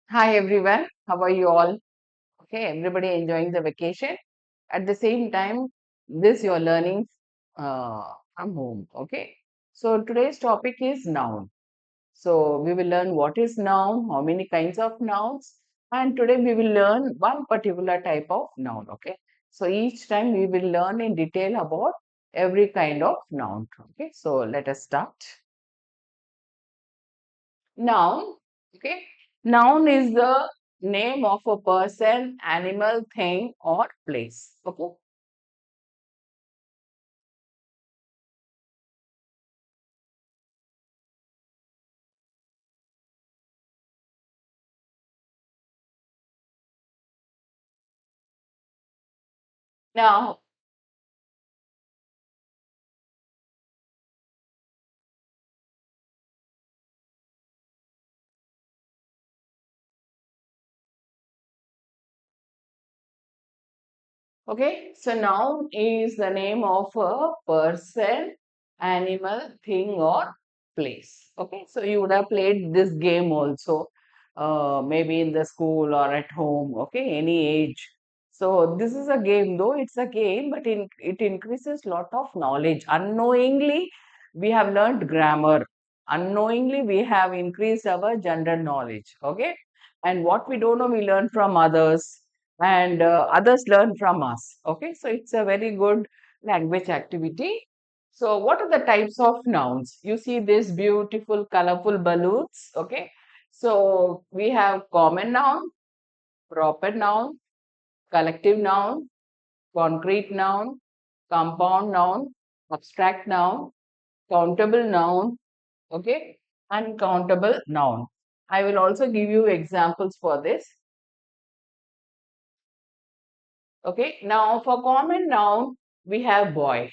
Hi everyone, how are you all? Okay, everybody enjoying the vacation. At the same time, this you're learning from home. Okay, so today's topic is noun. So we will learn what is noun, how many kinds of nouns, and today we will learn one particular type of noun. Okay, so each time we will learn in detail about every kind of noun. Okay, so let us start. Noun, okay. Noun is the name of a person, animal, thing, or place. Okay. Now, okay. So noun is the name of a person, animal, thing, or place. Okay. So you would have played this game also, maybe in the school or at home. Okay. Any age. So this is a game, though it's a game, but it increases lot of knowledge. Unknowingly, we have learned grammar. Unknowingly, we have increased our general knowledge. Okay. And what we don't know, we learn from others and others learn from us. Okay, so it's a very good language activity. So, what are the types of nouns? You see these beautiful, colorful balloons. Okay, so we have common noun, proper noun, collective noun, concrete noun, compound noun, abstract noun, countable noun. Okay, uncountable noun. I will also give you examples for this. Okay, now for common noun, we have boy.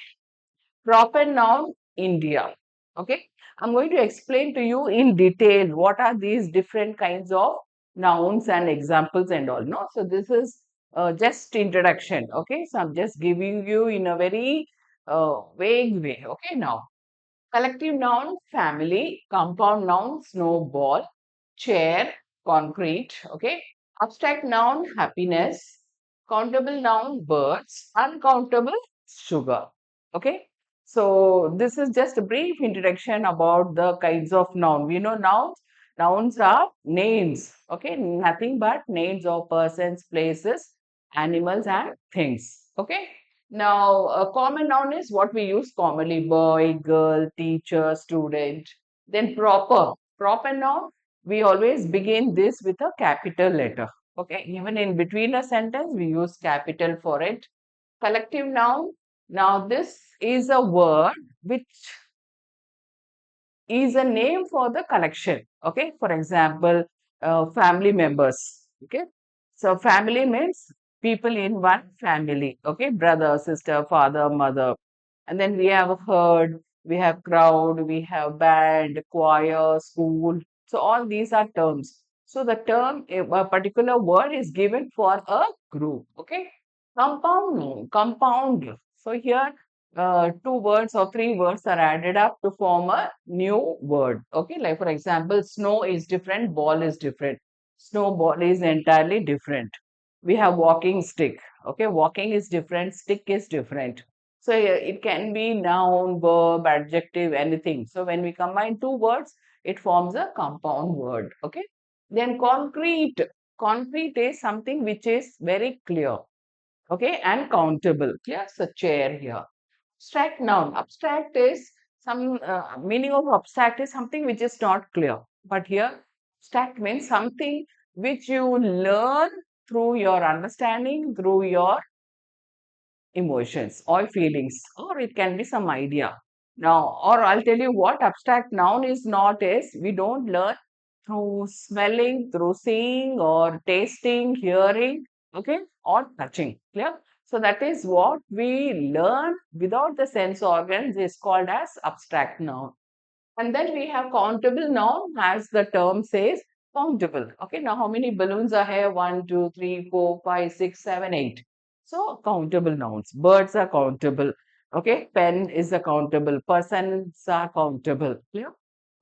Proper noun, India. Okay, I'm going to explain to you in detail what are these different kinds of nouns and examples and all. No, so this is just introduction. Okay, so I'm just giving you in a very vague way. Okay, now collective noun, family. Compound noun, snowball. Chair, concrete. Okay, abstract noun, happiness. Countable noun, birds. Uncountable, sugar. Okay, so this is just a brief introduction about the kinds of noun. We know nouns. Nouns are names. Okay, nothing but names of persons, places, animals, and things. Okay. Now, a common noun is what we use commonly: boy, girl, teacher, student. Then proper noun, we always begin this with a capital letter. Okay, even in between a sentence, we use capital for it. Collective noun, now this is a word which is a name for the collection. Okay, for example, family members. Okay, so family means people in one family. Okay, brother, sister, father, mother. And then we have herd, we have crowd, we have band, choir, school. So all these are terms. So the term, a particular word is given for a group. Okay, compound noun, compound. So here two words or three words are added up to form a new word. Okay, like for example, snow is different, ball is different. Snowball is entirely different. We have walking stick. Okay, walking is different, stick is different. So it can be noun, verb, adjective, anything. So when we combine two words, it forms a compound word. Okay. Then concrete. Concrete is something which is very clear. Okay, and countable. Clear? So chair here. Abstract noun. Abstract is some meaning of abstract is something which is not clear. But here, abstract means something which you learn through your understanding, through your emotions or feelings, or it can be some idea. Now, or I'll tell you what abstract noun is not is we don't learn through smelling, through seeing, or tasting, hearing, okay, or touching. Clear? So that is what we learn without the sense organs is called as abstract noun. And then we have countable noun, as the term says, countable. Okay, now how many balloons are here? One, two, three, four, five, six, seven, eight. So countable nouns. Birds are countable. Okay, pen is a countable. Persons are countable. Clear?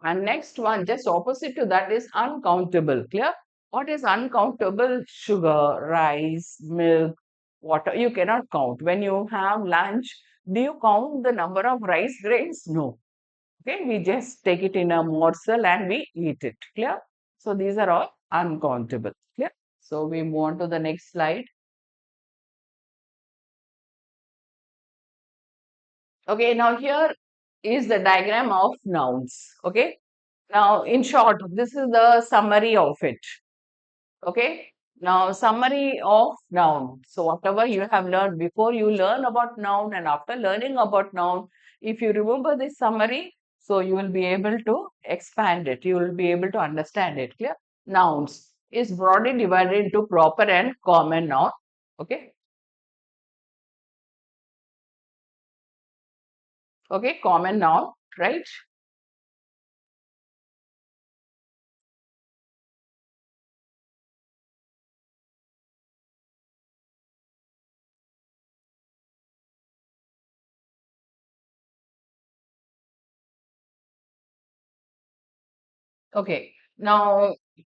And next one, just opposite to that is uncountable. Clear? What is uncountable? Sugar, rice, milk, water. You cannot count. When you have lunch, do you count the number of rice grains? No. Okay, we just take it in a morsel and we eat it. Clear? So these are all uncountable. Clear? So we move on to the next slide. Okay, now here is the diagram of nouns. Okay, now in short, this is the summary of it. Okay, now summary of noun. So whatever you have learned before, you learn about noun, and after learning about noun, if you remember this summary, so you will be able to expand it. You will be able to understand it. Clear? Nouns is broadly divided into proper and common noun. Okay. Okay, common noun, right? Okay. Now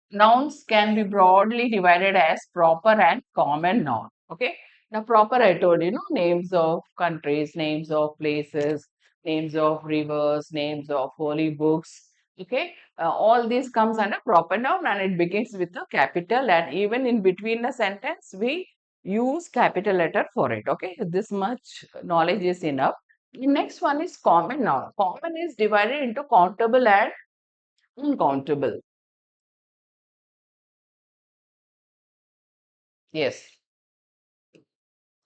nouns can be broadly divided as proper and common noun. Okay. Now, proper, I told you, know, names of countries, names of places, names of rivers, names of holy books. Okay. All this comes under proper noun and it begins with a capital, and even in between a sentence, we use capital letter for it. Okay. This much knowledge is enough. The next one is common noun. Common is divided into countable and uncountable. Yes.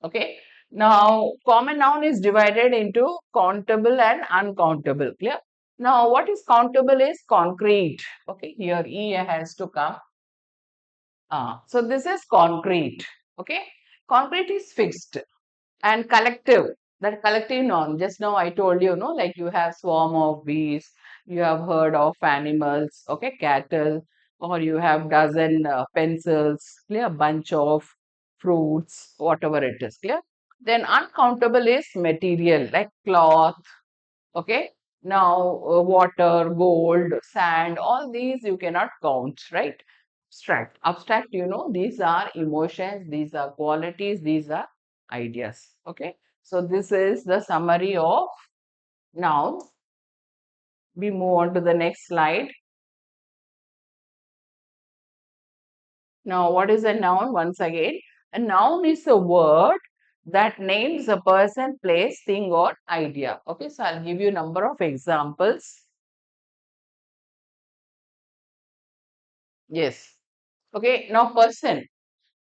Okay. Now, common noun is divided into countable and uncountable. Clear? Now, what is countable is concrete. Okay. Here, E has to come. So, this is concrete. Okay. Concrete is fixed and collective. That collective noun. Just now I told you, no, like you have swarm of bees, you have herd of animals, okay, cattle, or you have dozen pencils, clear, bunch of fruits, whatever it is, clear. Then uncountable is material like cloth, okay. Now water, gold, sand, all these you cannot count, right? Abstract, you know, these are emotions, these are qualities, these are ideas. Okay, so this is the summary of nouns. We move on to the next slide. Now, what is a noun? Once again, a noun is a word that names a person, place, thing, or idea. Okay, so I'll give you a number of examples. Yes. Okay, now person.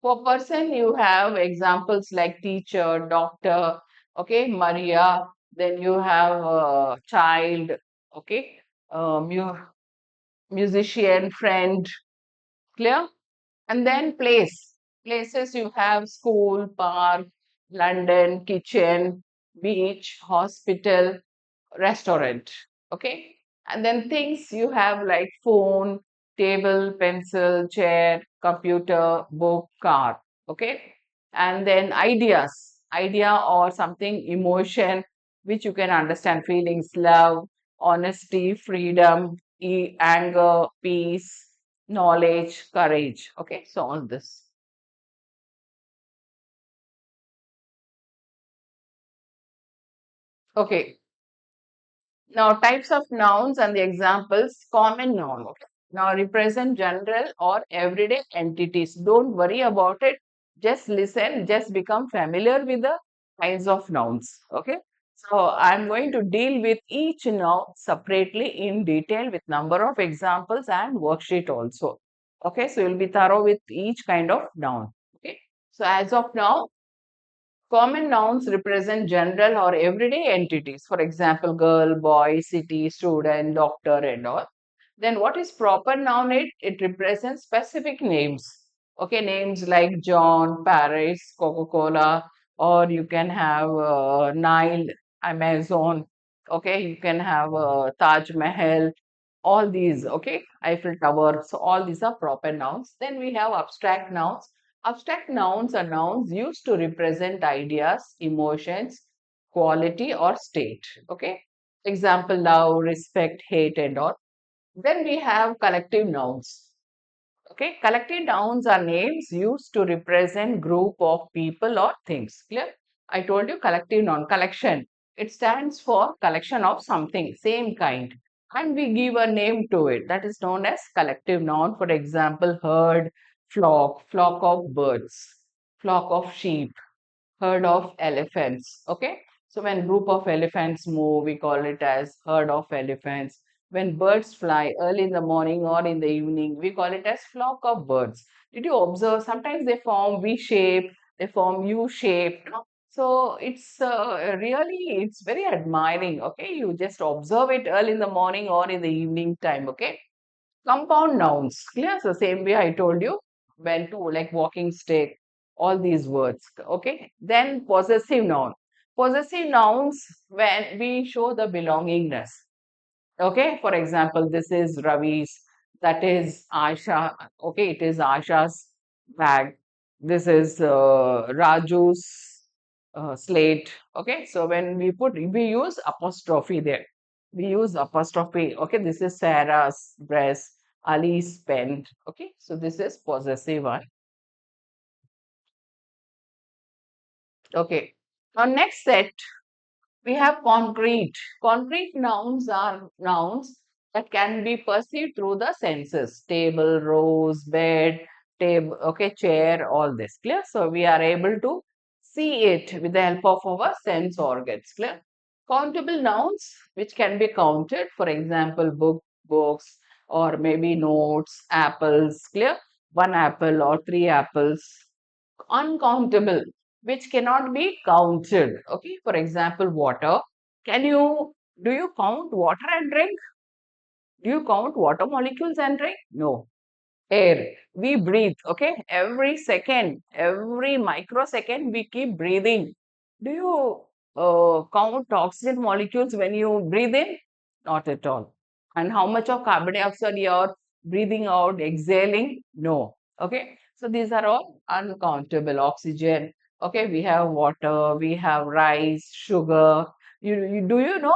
For person, you have examples like teacher, doctor, okay, Maria, then you have child, okay, musician, friend, clear? And then place. Places you have school, park, London, kitchen, beach, hospital, restaurant. Okay. And then things you have like phone, table, pencil, chair, computer, book, car. Okay. And then ideas, idea or something, emotion, which you can understand, feelings, love, honesty, freedom, anger, peace, knowledge, courage. Okay. So all this. Okay. Now, types of nouns and the examples, common noun. Okay. Now, represent general or everyday entities. Don't worry about it. Just listen, just become familiar with the kinds of nouns. Okay. So, I'm going to deal with each noun separately in detail with number of examples and worksheet also. Okay. So, you'll be thorough with each kind of noun. Okay. So, as of now, common nouns represent general or everyday entities. For example, girl, boy, city, student, doctor, and all. Then what is proper noun? It represents specific names. Okay, names like John, Paris, Coca-Cola, or you can have Nile, Amazon. Okay, you can have Taj Mahal, all these, okay, Eiffel Tower. So all these are proper nouns. Then we have abstract nouns. Abstract nouns are nouns used to represent ideas, emotions, quality, or state. Okay, example, love, respect, hate, and all. Then we have collective nouns. Okay, collective nouns are names used to represent group of people or things. Clear? I told you collective noun, collection. It stands for collection of something, same kind. And we give a name to it. That is known as collective noun. For example, herd, flock of birds, flock of sheep, herd of elephants. Okay, so when group of elephants move, we call it as herd of elephants. When birds fly early in the morning or in the evening, we call it as flock of birds. Did you observe? Sometimes they form V shape, they form U shape. No? So it's really, it's very admiring. Okay, you just observe it early in the morning or in the evening time. Okay, compound nouns. Clear? So same way I told you, when to, like walking stick, all these words. Okay. Then possessive noun. Possessive nouns when we show the belongingness. Okay. For example, this is Ravi's, that is Aisha. Okay. It is Aisha's bag. This is Raju's slate. Okay. So when we use apostrophe there. We use apostrophe. Okay. This is Sarah's dress. Ali's pen. Okay. So this is possessive one. Okay. Now next set we have concrete. Concrete nouns are nouns that can be perceived through the senses. Table, rose, bed, table, okay, chair, all this. Clear? So we are able to see it with the help of our sense organs. Clear? Countable nouns which can be counted. For example, books, or maybe notes, apples. Clear? One apple or three apples. Uncountable, which cannot be counted. Okay, for example, water. Can you do you count water and drink? Do you count water molecules and drink? No. Air. We breathe. Okay, every second, every microsecond, we keep breathing. Do you count oxygen molecules when you breathe in? Not at all. And how much of carbon dioxide you're breathing out, exhaling? No. Okay. So these are all uncountable. Oxygen. Okay. We have water. We have rice, sugar. Do you know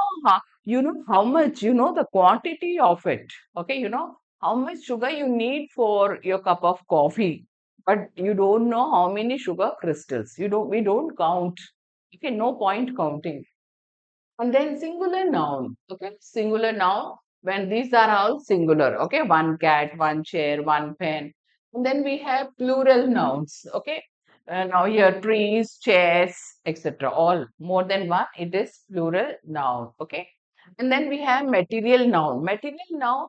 how much, the quantity of it? Okay. How much sugar you need for your cup of coffee, but you don't know how many sugar crystals. We don't count. Okay. No point counting. And then singular noun. Okay, singular noun when these are all singular. Okay, one cat, one chair, one pen. And then we have plural nouns. Okay, now here trees, chairs, etc. All more than one. It is plural noun. Okay, and then we have material noun. Material noun,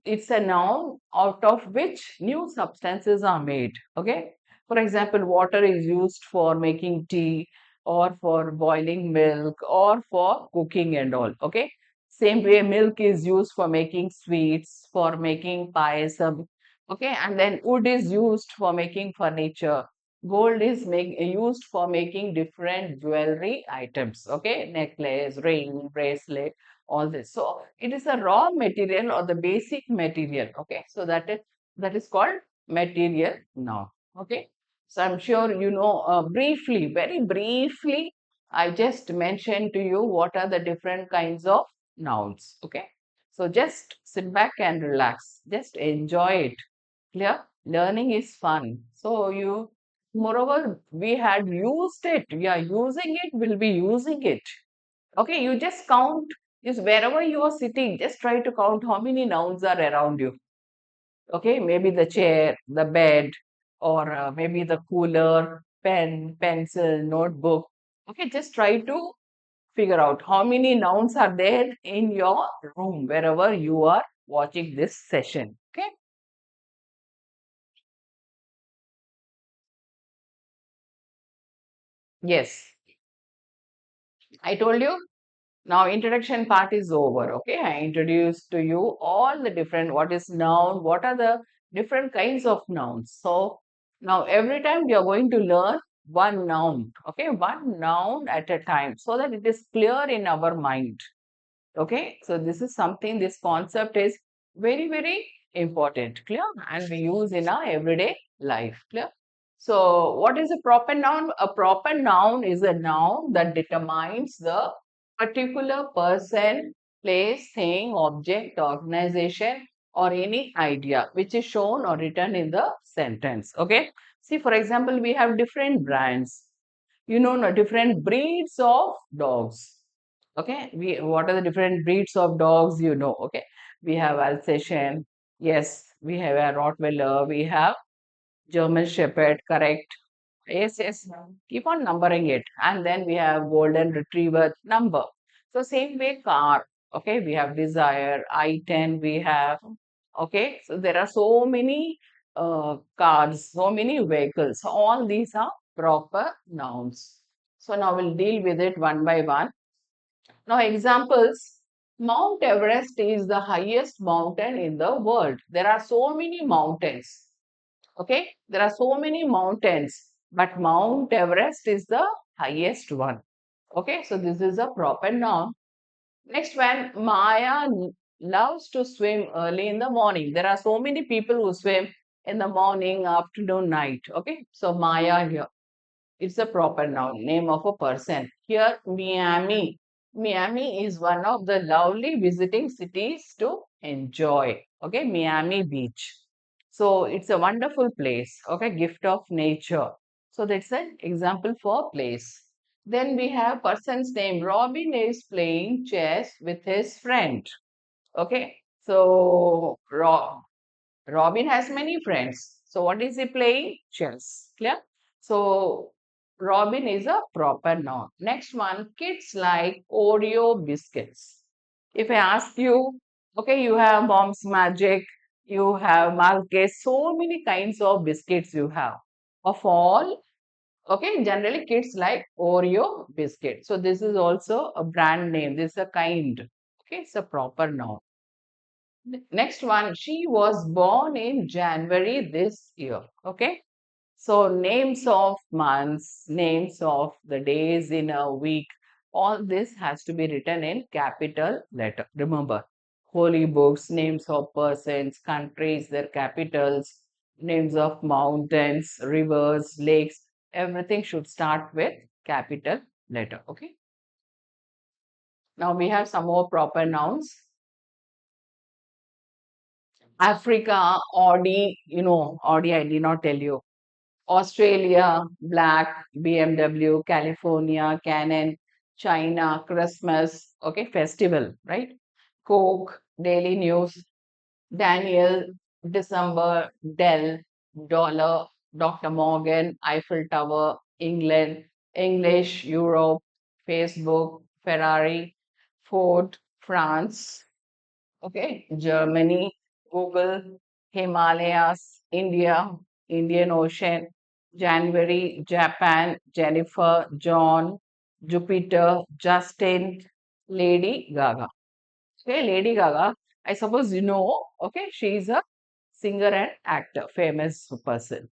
it's a noun out of which new substances are made. Okay. For example, water is used for making tea or for boiling milk or for cooking and all. Okay. Same way, milk is used for making sweets, for making pies. Okay. And then wood is used for making furniture. Gold is used for making different jewelry items. Okay. Necklace, ring, bracelet, all this. So it is a raw material or the basic material. Okay, so that is called material noun. Okay, so I'm sure you know briefly, very briefly. I just mentioned to you what are the different kinds of nouns. Okay, so just sit back and relax. Just enjoy it. Clear? Learning is fun. So moreover, we had used it. We are using it. We'll be using it. Okay, you just count, is wherever you are sitting, just try to count how many nouns are around you. Okay, maybe the chair, the bed, or maybe the cooler, pen, pencil, notebook. Okay, just try to figure out how many nouns are there in your room, wherever you are watching this session. Okay, yes, I told you. Now, introduction part is over. Okay, I introduced to you all the different what is noun, what are the different kinds of nouns. So, now every time we are going to learn one noun, okay, one noun at a time so that it is clear in our mind. Okay, so this is something, this concept is very, very important, clear, and we use in our everyday life, clear. So, what is a proper noun? A proper noun is a noun that determines the particular person, place, thing, object, organization, or any idea which is shown or written in the sentence. Okay. See, for example, we have different brands. You know, no, different breeds of dogs. Okay. What are the different breeds of dogs? You know. Okay. We have Alsatian. Yes. We have a Rottweiler. We have German Shepherd. Correct. Yes, yes. Keep on numbering it. And then we have golden retriever number. So same way car. Okay, we have desire, I-10, we have. Okay, so there are so many cars, so many vehicles. So all these are proper nouns. So now we'll deal with it one by one. Now examples. Mount Everest is the highest mountain in the world. There are so many mountains. Okay, there are so many mountains, but Mount Everest is the highest one. Okay, so this is a proper noun. Next one, Maya loves to swim early in the morning. There are so many people who swim in the morning, afternoon, night. Okay, so Maya here. It's a proper noun, name of a person. Here, Miami. Miami is one of the lovely visiting cities to enjoy. Okay, Miami Beach. So it's a wonderful place. Okay, gift of nature. So that's an example for place. Then we have person's name. Robin is playing chess with his friend. Okay, so Robin has many friends. So what is he playing? Chess. Clear? So Robin is a proper noun. Next one, kids like Oreo biscuits. If I ask you, okay, you have Mom's Magic, you have Malkes, so many kinds of biscuits you have. Of all, okay, generally kids like Oreo biscuit. So this is also a brand name. This is a kind. Okay, it's a proper noun. Next one, she was born in January this year. Okay. So names of months, names of the days in a week, all this has to be written in capital letter. Remember, holy books, names of persons, countries, their capitals, names of mountains, rivers, lakes, everything should start with capital letter. Okay. Now we have some more proper nouns. Africa, Audi, Audi, I did not tell you. Australia, black, BMW, California, Canon, China, Christmas, okay, festival, right? Coke, Daily News, Daniel, December, Dell, Dollar, Dr. Morgan, Eiffel Tower, England, English, Europe, Facebook, Ferrari, Ford, France, okay, Germany, Google, Himalayas, India, Indian Ocean, January, Japan, Jennifer, John, Jupiter, Justin, Lady Gaga. Okay, Lady Gaga, I suppose you know, okay, she is a singer and actor, famous person.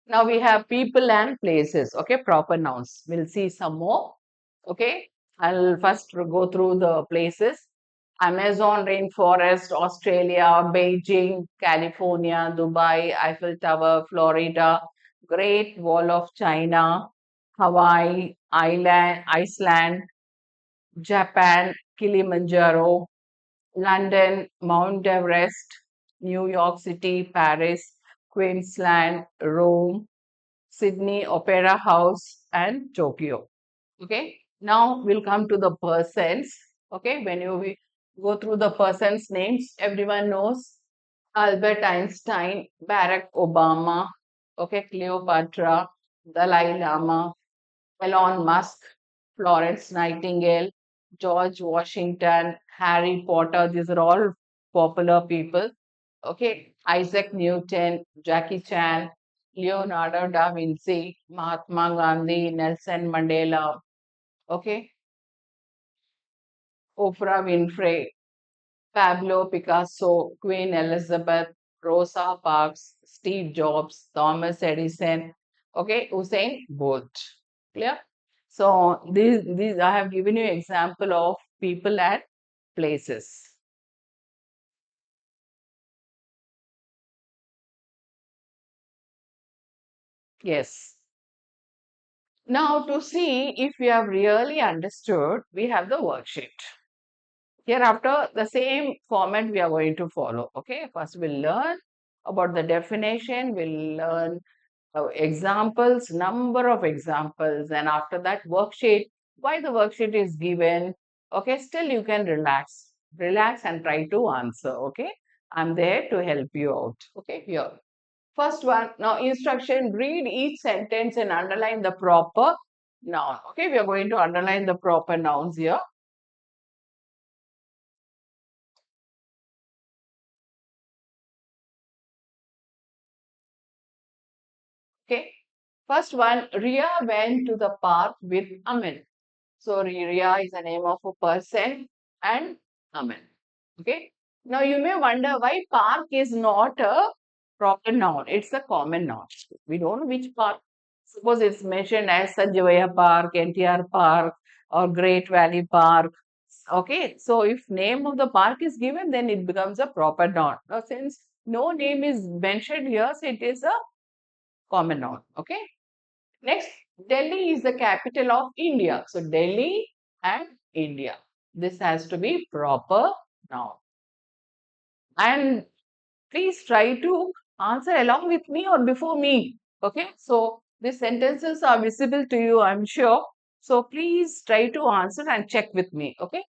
Now we have people and places, okay, proper nouns. We'll see some more, okay. I'll first go through the places. Amazon rainforest, Australia, Beijing, California, Dubai, Eiffel Tower, Florida, Great Wall of China, Hawaii, Iceland, Japan, Kilimanjaro, London, Mount Everest, New York City, Paris, Queensland, Rome, Sydney Opera House, and Tokyo. Okay. Now we'll come to the persons. Okay. When we go through the persons' names, everyone knows Albert Einstein, Barack Obama, okay, Cleopatra, Dalai Lama, Elon Musk, Florence Nightingale, George Washington, Harry Potter. These are all popular people. Okay, Isaac Newton, Jackie Chan, Leonardo da Vinci, Mahatma Gandhi, Nelson Mandela. Okay, Oprah Winfrey, Pablo Picasso, Queen Elizabeth, Rosa Parks, Steve Jobs, Thomas Edison, okay, Usain Bolt. Clear? So these I have given you example of people and places. Yes. Now, to see if we have really understood, we have the worksheet. Hereafter, the same format we are going to follow. Okay, first we'll learn about the definition, we'll learn examples, number of examples, and after that, worksheet. Why the worksheet is given? Okay, still you can relax and try to answer. Okay, I'm there to help you out. Okay, here. First one, now instruction, read each sentence and underline the proper noun. Okay, we are going to underline the proper nouns here. Okay, first one, Ria went to the park with Amin. So Ria is the name of a person and Amin. Okay. Now you may wonder why park is not a proper noun. It's a common noun. We don't know which park. Suppose it's mentioned as Sanjivaya Park, NTR Park, or Great Valley Park. Okay. So if name of the park is given, then it becomes a proper noun. Now since no name is mentioned here, so it is a common noun. Okay. Next, Delhi is the capital of India. So Delhi and India. This has to be proper noun. And please try to answer along with me or before me. Okay. So these sentences are visible to you, I'm sure. So please try to answer and check with me. Okay.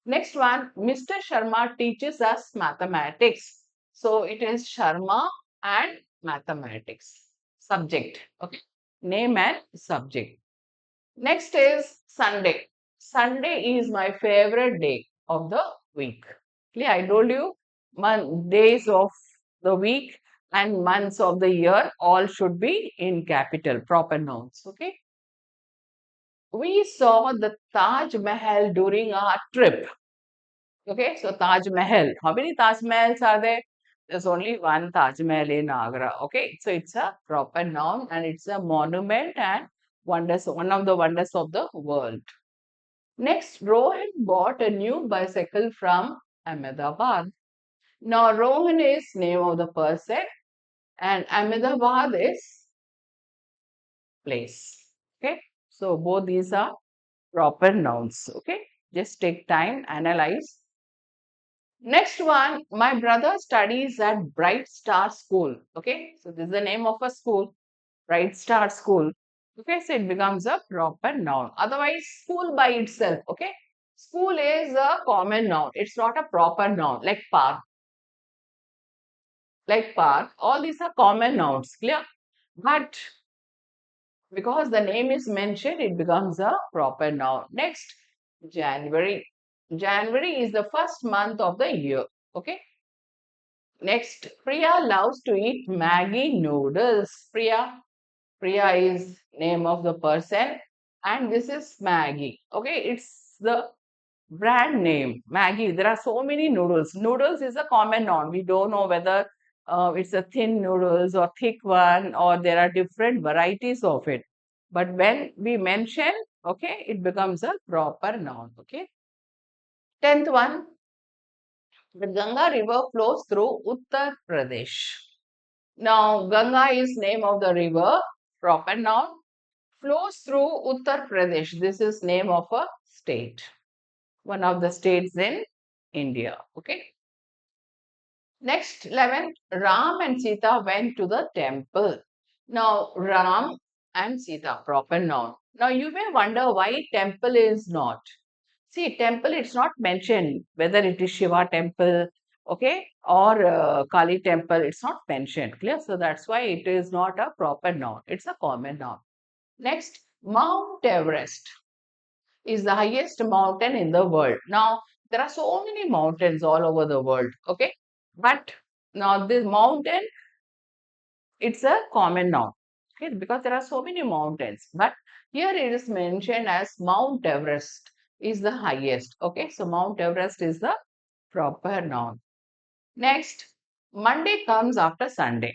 Next one, Mr. Sharma teaches us mathematics. So it is Sharma and mathematics. Subject. Okay. Name and subject. Next is Sunday. Sunday is my favorite day of the week. Yeah, I told you, days of the week and months of the year all should be in capital, proper nouns. Okay. We saw the Taj Mahal during our trip. Okay, so Taj Mahal. How many Taj Mahals are there? There's only one Taj Mahal in Agra. Okay, so it's a proper noun and it's a monument and one of the wonders of the world. Next, Rohan bought a new bicycle from Ahmedabad. Now, Rohan is name of the person and Ahmedabad is place. Okay, so both these are proper nouns. Okay, just take time, analyze. Next one, my brother studies at Bright Star School. Okay, so this is the name of a school, Bright Star School. Okay, so it becomes a proper noun. Otherwise, school by itself. Okay, school is a common noun. It's not a proper noun like park. Like park, all these are common nouns. Clear? But because the name is mentioned, it becomes a proper noun. Next, January. January is the first month of the year. Okay. Next, Priya loves to eat Maggie noodles. Priya is name of the person and this is Maggie. Okay, it's the brand name Maggie. There are so many noodles. Noodles is a common noun. We don't know whether it's a thin noodles or thick one or there are different varieties of it. But when we mention, okay, it becomes a proper noun. Okay. 10th one, the Ganga river flows through Uttar Pradesh. Now, Ganga is name of the river, proper noun, flows through Uttar Pradesh. This is name of a state, one of the states in India. Okay. Next, 11th, Ram and Sita went to the temple. Now, Ram and Sita, proper noun. Now, you may wonder why temple is not. See, temple, it's not mentioned whether it is Shiva temple, okay, or Kali temple, it's not mentioned. Clear? So that's why it is not a proper noun. It's a common noun. Next, Mount Everest is the highest mountain in the world. Now, there are so many mountains all over the world, okay? But now this mountain, it's a common noun, okay? Because there are so many mountains. But here it is mentioned as Mount Everest is the highest, okay? So Mount Everest is the proper noun. Next, Monday comes after Sunday.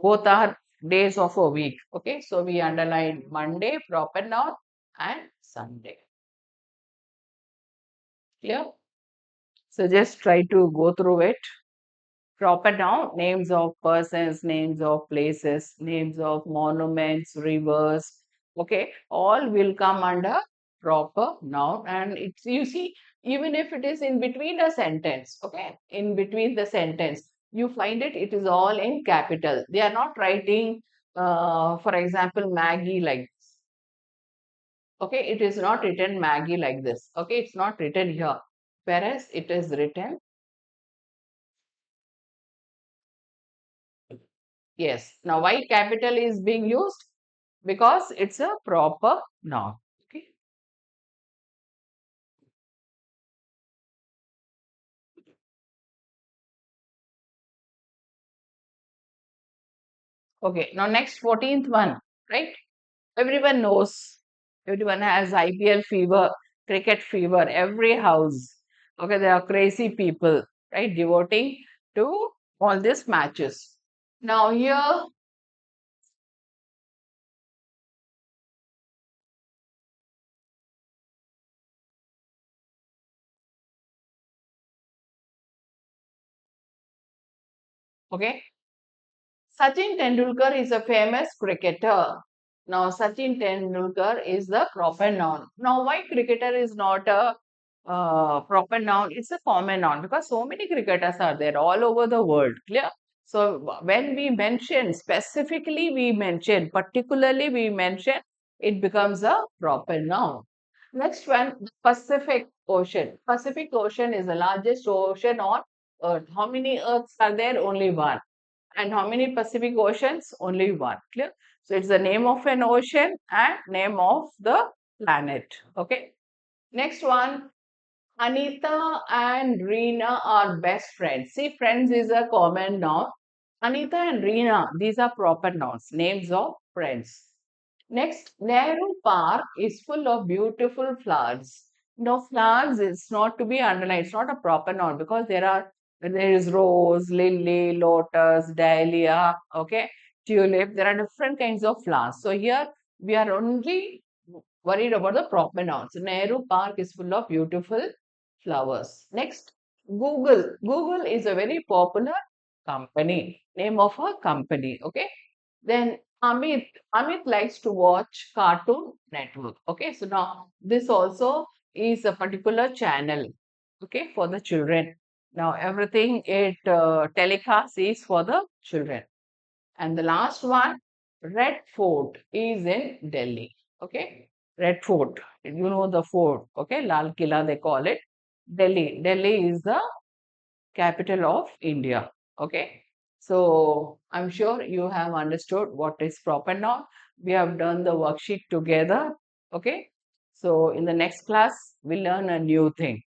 Both are days of a week, okay? So we underline Monday, proper noun, and Sunday. Clear? So just try to go through it. Proper noun, names of persons, names of places, names of monuments, rivers, Okay, all will come under proper noun, and it's, you see, even if it is in between a sentence, okay, in between the sentence, you find it, it is all in capital. They are not writing, for example, Maggie like this. Okay, it is not written Maggie like this. Okay, it's not written here. Whereas it is written, yes. Now, why capital is being used? Because it's a proper noun. Okay. Okay. Now, next 14th one, right? Everyone knows. Everyone has IPL fever, cricket fever, every house. Okay, there are crazy people, right? Devoting to all these matches. Now, here, okay, Sachin Tendulkar is a famous cricketer. Now, Sachin Tendulkar is the proper noun. Now, why cricketer is not a proper noun? It's a common noun because so many cricketers are there all over the world. Clear? So, when we mention, specifically we mention, particularly we mention, it becomes a proper noun. Next one, the Pacific Ocean. Pacific Ocean is the largest ocean on Earth. How many Earths are there? Only one. And how many Pacific Oceans? Only one. Clear? So it's the name of an ocean and name of the planet. Okay. Next one. Anita and Reena are best friends. See, friends is a common noun. Anita and Reena, these are proper nouns, names of friends. Next, Nehru Park is full of beautiful flowers. No, flowers is not to be underlined. It's not a proper noun because there is rose, lily, lotus, dahlia, okay, tulip. There are different kinds of flowers. So here we are only worried about the proper nouns. Nehru Park is full of beautiful flowers. Next, Google. Google is a very popular company. Name of a company. Okay. Then Amit likes to watch Cartoon Network. Okay, so now this also is a particular channel. Okay, for the children. Now everything it telecasts is for the children. And the last one, Red Fort is in Delhi. Okay, Red Fort. You know the fort. Okay, Lal Killa they call it. Delhi. Delhi is the capital of India. Okay. So I'm sure you have understood what is proper noun. We have done the worksheet together. Okay. So in the next class, we'll learn a new thing.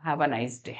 Have a nice day.